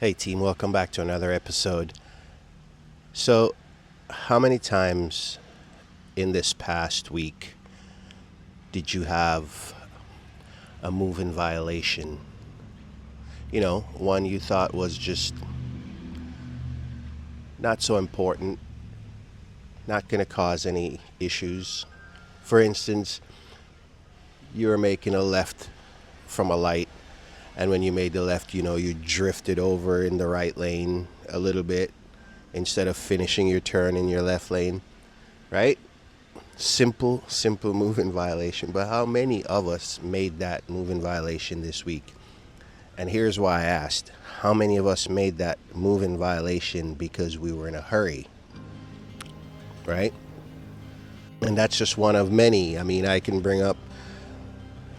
Hey team, welcome back to another episode. So, how many times in this past week did you have a move in violation? One you thought was just not so important, not going to cause any issues. For instance, you were making a left from a light, and when you made the left, you drifted over in the right lane a little bit instead of finishing your turn in your left lane, right? Simple move in violation. But how many of us made that move in violation this week? And here's why I asked. How many of us made that move in violation because we were in a hurry, right? And that's just one of many. I mean, I can bring up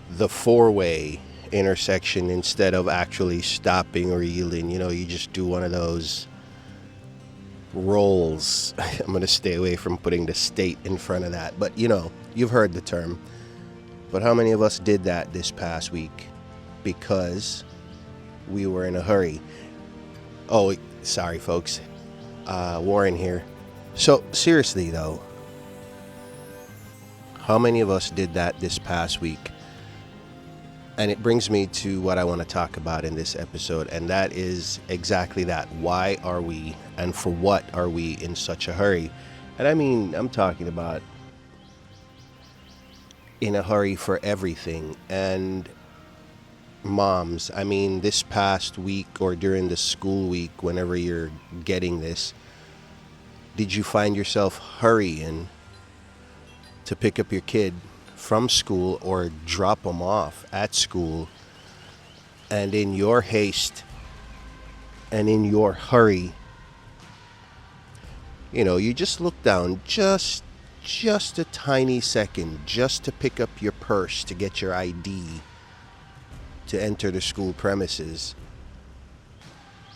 the four-way intersection instead of actually stopping or yielding. You just do one of those rolls. I'm going to stay away from putting the state in front of that. But, you've heard the term. But how many of us did that this past week because we were in a hurry? Oh, sorry, folks. Warren here. So, seriously, though, how many of us did that this past week? And it brings me to what I want to talk about in this episode, and that is exactly that. Why are we, and for what are we in such a hurry? And I mean, I'm talking about in a hurry for everything. And moms, I mean, this past week or during the school week, whenever you're getting this, did you find yourself hurrying to pick up your kid from school or drop them off at school, and in your haste and in your hurry, you just look down just a tiny second just to pick up your purse to get your ID to enter the school premises,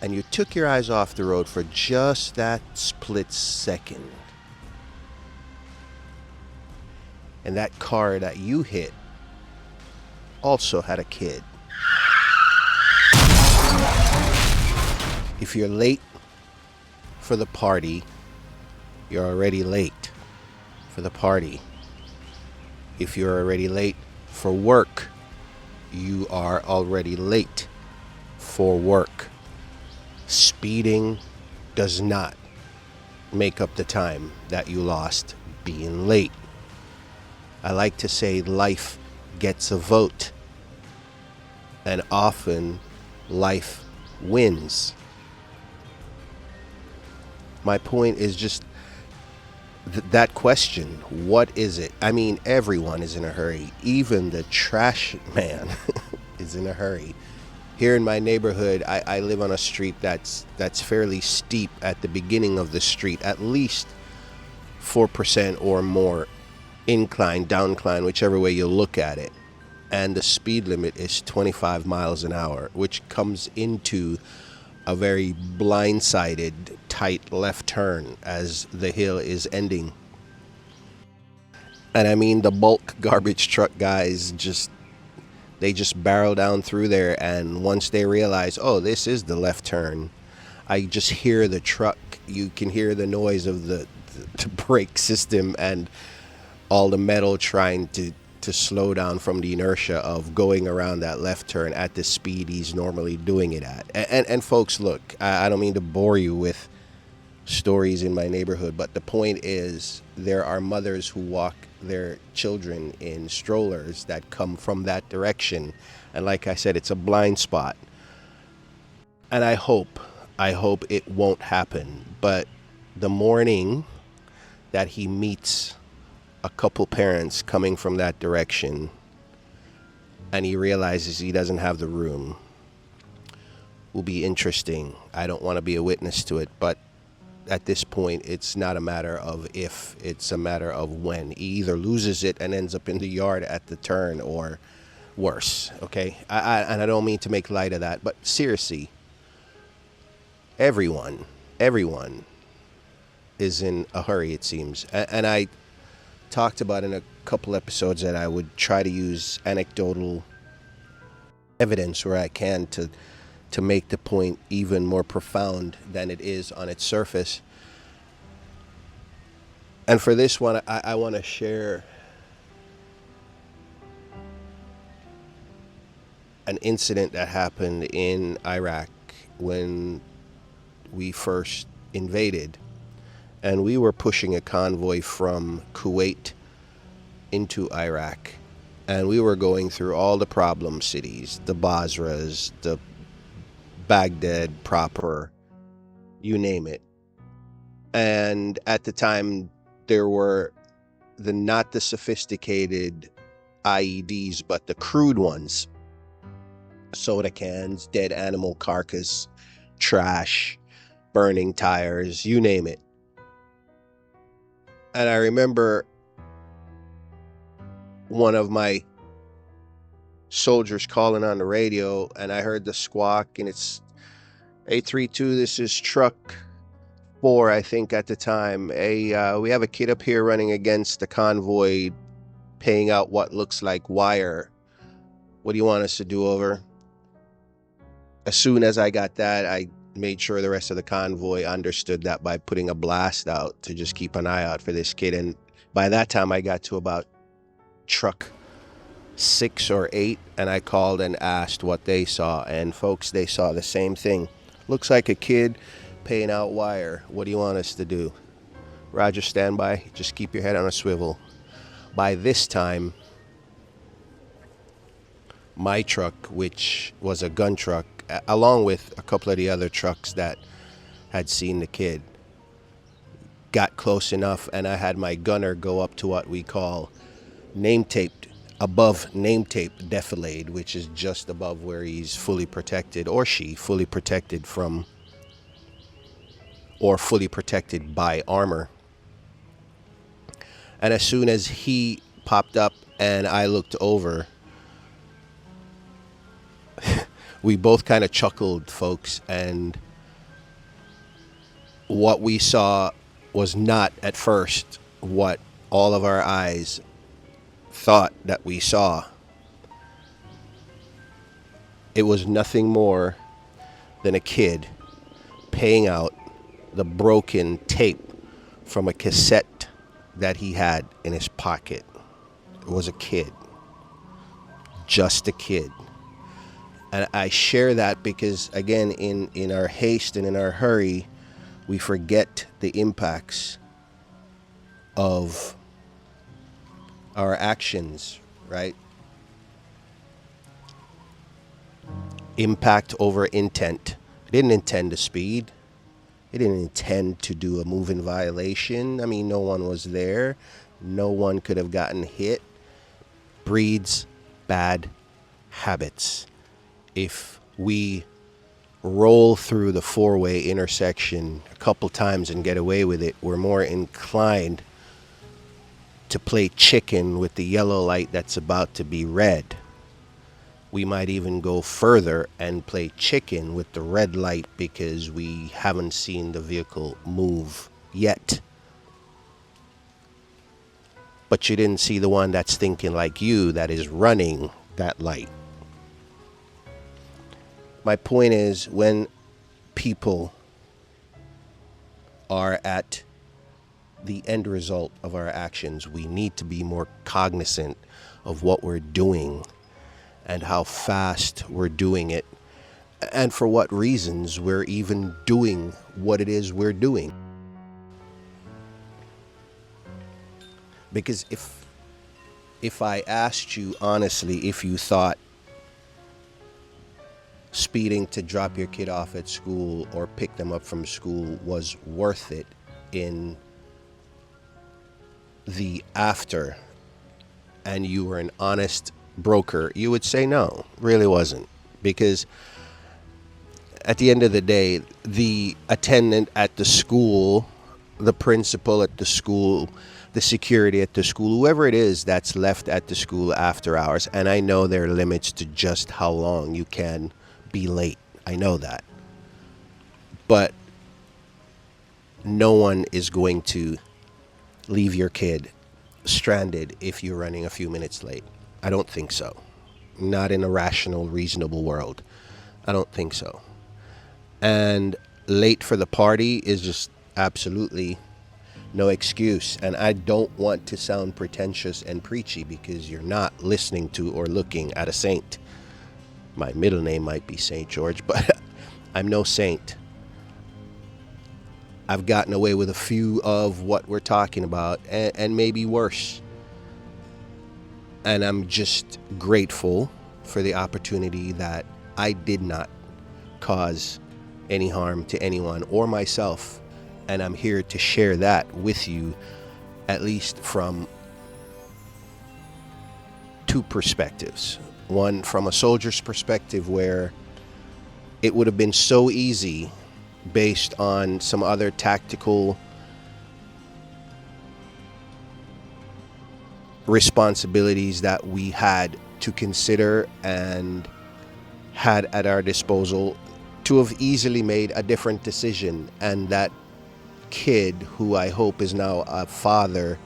and you took your eyes off the road for just that split second. And that car that you hit also had a kid. If you're late for the party, you're already late for the party. If you're already late for work, you are already late for work. Speeding does not make up the time that you lost being late. I like to say life gets a vote, and often life wins. My point is just that question, what is it? I mean, everyone is in a hurry. Even the trash man is in a hurry. Here in my neighborhood, I live on a street that's fairly steep at the beginning of the street, at least 4% or more incline, downcline, whichever way you look at it. And the speed limit is 25 miles an hour, which comes into a very blindsided, tight left turn as the hill is ending. And I mean, the bulk garbage truck guys they just barrel down through there, and once they realize, oh, this is the left turn, I just hear the truck. You can hear the noise of the brake system and all the metal trying to slow down from the inertia of going around that left turn at the speed he's normally doing it at. And folks, look, I don't mean to bore you with stories in my neighborhood, but the point is there are mothers who walk their children in strollers that come from that direction. And like I said, it's a blind spot. And I hope it won't happen. But the morning that he meets a couple parents coming from that direction and he realizes he doesn't have the room will be interesting. I don't want to be a witness to it, but at this point it's not a matter of if, it's a matter of when. He either loses it and ends up in the yard at the turn, or worse. Okay, and I don't mean to make light of that, but seriously, everyone is in a hurry, it seems. And I talked about in a couple episodes that I would try to use anecdotal evidence where I can to to make the point even more profound than it is on its surface. And for this one, I want to share an incident that happened in Iraq when we first invaded. And we were pushing a convoy from Kuwait into Iraq. And we were going through all the problem cities, the Basras, the Baghdad proper, you name it. And at the time, there were not the sophisticated IEDs, but the crude ones. Soda cans, dead animal carcass, trash, burning tires, you name it. And I remember one of my soldiers calling on the radio, and I heard the squawk, and it's 832, this is truck 4, I think at the time. We have a kid up here running against the convoy, paying out what looks like wire. What do you want us to do, over? As soon as I got that, I made sure the rest of the convoy understood that by putting a blast out to just keep an eye out for this kid. And by that time, I got to about truck 6 or 8, and I called and asked what they saw. And folks, they saw the same thing. Looks like a kid paying out wire. What do you want us to do? Roger, stand by. Just keep your head on a swivel. By this time, my truck, which was a gun truck, along with a couple of the other trucks that had seen the kid, got close enough, and I had my gunner go up to what we call above name tape defilade, which is just above where he's fully protected, or she fully protected from, or fully protected by armor. And as soon as he popped up and I looked over, we both kind of chuckled, folks, and what we saw was not at first what all of our eyes thought that we saw. It was nothing more than a kid paying out the broken tape from a cassette that he had in his pocket. It was a kid. Just a kid. And I share that because, again, in our haste and in our hurry, we forget the impacts of our actions, right? Impact over intent. It didn't intend to speed. It didn't intend to do a move in violation. I mean, no one was there. No one could have gotten hit. Breeds bad habits. If we roll through the 4-way intersection a couple times and get away with it, we're more inclined to play chicken with the yellow light that's about to be red. We might even go further and play chicken with the red light because we haven't seen the vehicle move yet. But you didn't see the one that's thinking like you, that is running that light. My point is, when people are at the end result of our actions, we need to be more cognizant of what we're doing and how fast we're doing it, and for what reasons we're even doing what it is we're doing. Because if I asked you honestly if you thought speeding to drop your kid off at school or pick them up from school was worth it in the after, and you were an honest broker, you would say no, really wasn't. Because at the end of the day, the attendant at the school, the principal at the school, the security at the school, whoever it is that's left at the school after hours, and I know there are limits to just how long you can be late. I know that. But no one is going to leave your kid stranded if you're running a few minutes late. I don't think so. Not in a rational, reasonable world. I don't think so. And late for the party is just absolutely no excuse. And I don't want to sound pretentious and preachy, because you're not listening to or looking at a saint. My middle name might be Saint George, but I'm no saint. I've gotten away with a few of what we're talking about, and maybe worse. And I'm just grateful for the opportunity that I did not cause any harm to anyone or myself. And I'm here to share that with you, at least from two perspectives. One, from a soldier's perspective, where it would have been so easy, based on some other tactical responsibilities that we had to consider and had at our disposal, to have easily made a different decision. And that kid, who I hope is now a father,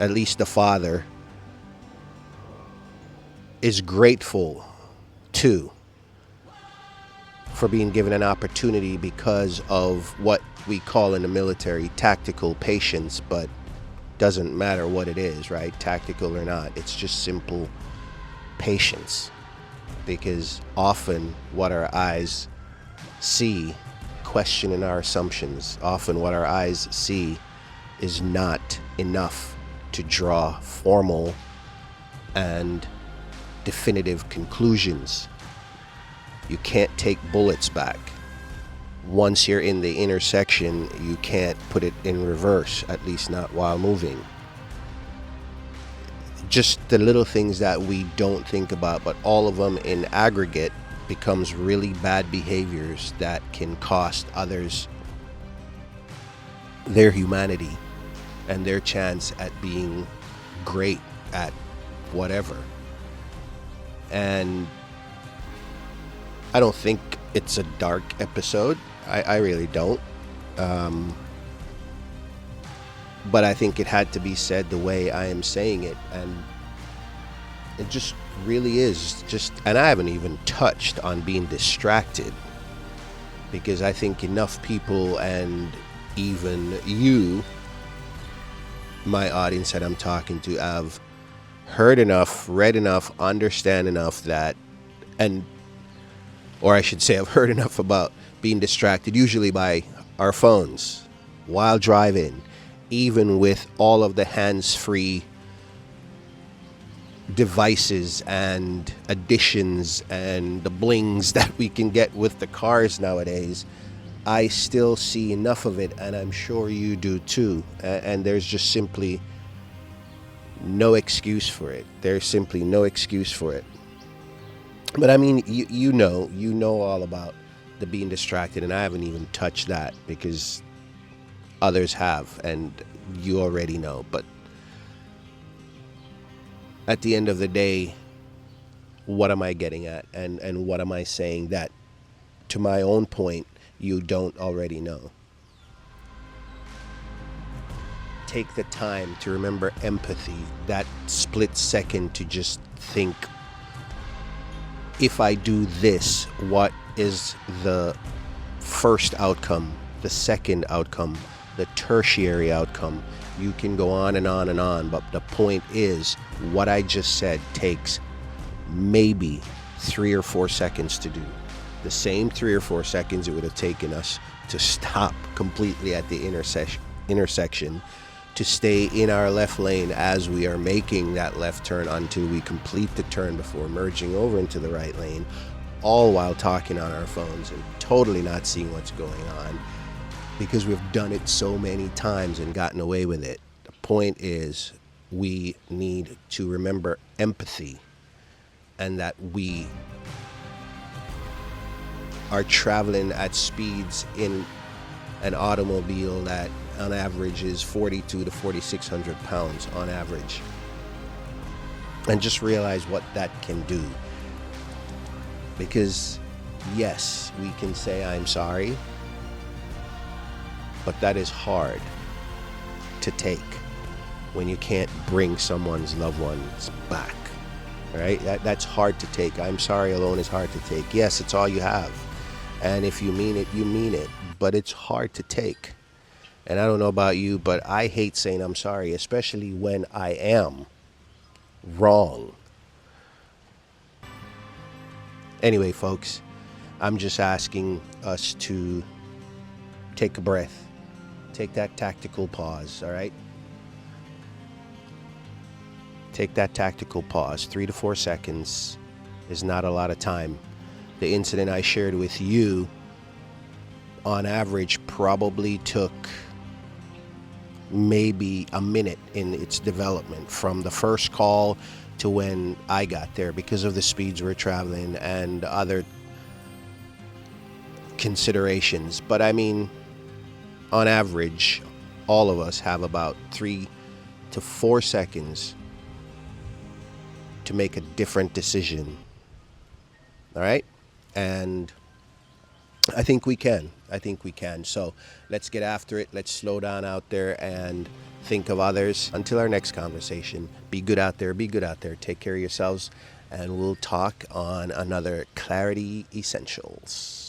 at least a father, is grateful too for being given an opportunity, because of what we call in the military tactical patience. But doesn't matter what it is, right? Tactical or not, it's just simple patience. Because often what our eyes see, questioning our assumptions, often what our eyes see is not enough to draw formal and definitive conclusions. You can't take bullets back. Once you're in the intersection, you can't put it in reverse, at least not while moving. Just the little things that we don't think about, but all of them in aggregate becomes really bad behaviors that can cost others their humanity and their chance at being great at whatever. And I don't think it's a dark episode. I really don't. But I think it had to be said the way I am saying it. And it just really is just, and I haven't even touched on being distracted, because I think enough people, and even you, my audience that I'm talking to, have heard enough, read enough, understand enough that, or I should say, I've heard enough about being distracted, usually by our phones, while driving, even with all of the hands-free devices and additions and the blings that we can get with the cars nowadays. I still see enough of it, and I'm sure you do too. And there's just simply no excuse for it. There's simply no excuse for it. But I mean, you know all about the being distracted, and I haven't even touched that because others have, and you already know. But at the end of the day, what am I getting at, and what am I saying that, to my own point, you don't already know? Take the time to remember empathy, that split second to just think, if I do this, what is the first outcome, the second outcome, the tertiary outcome? You can go on and on and on, but the point is, what I just said takes maybe 3 or 4 seconds to do. The same 3 or 4 seconds it would have taken us to stop completely at the intersection, to stay in our left lane as we are making that left turn until we complete the turn before merging over into the right lane, all while talking on our phones and totally not seeing what's going on, because we've done it so many times and gotten away with it. The point is, we need to remember empathy, and that we are traveling at speeds in an automobile that on average is 4,200 to 4,600 pounds on average. And just realize what that can do. Because yes, we can say I'm sorry, but that is hard to take when you can't bring someone's loved ones back. right? That's hard to take. I'm sorry alone is hard to take. Yes, it's all you have. And if you mean it, you mean it. But it's hard to take. And I don't know about you, but I hate saying I'm sorry, especially when I am wrong. Anyway, folks, I'm just asking us to take a breath, take that tactical pause, all right? Take that tactical pause. 3 to 4 seconds is not a lot of time. The incident I shared with you, on average, probably took maybe a minute in its development from the first call to when I got there because of the speeds we're traveling and other considerations. But I mean, on average, all of us have about 3 to 4 seconds to make a different decision. All right? And I think we can. I think we can. So let's get after it. Let's slow down out there and think of others. Until our next conversation, be good out there. Be good out there. Take care of yourselves. And we'll talk on another Clarity Essentials.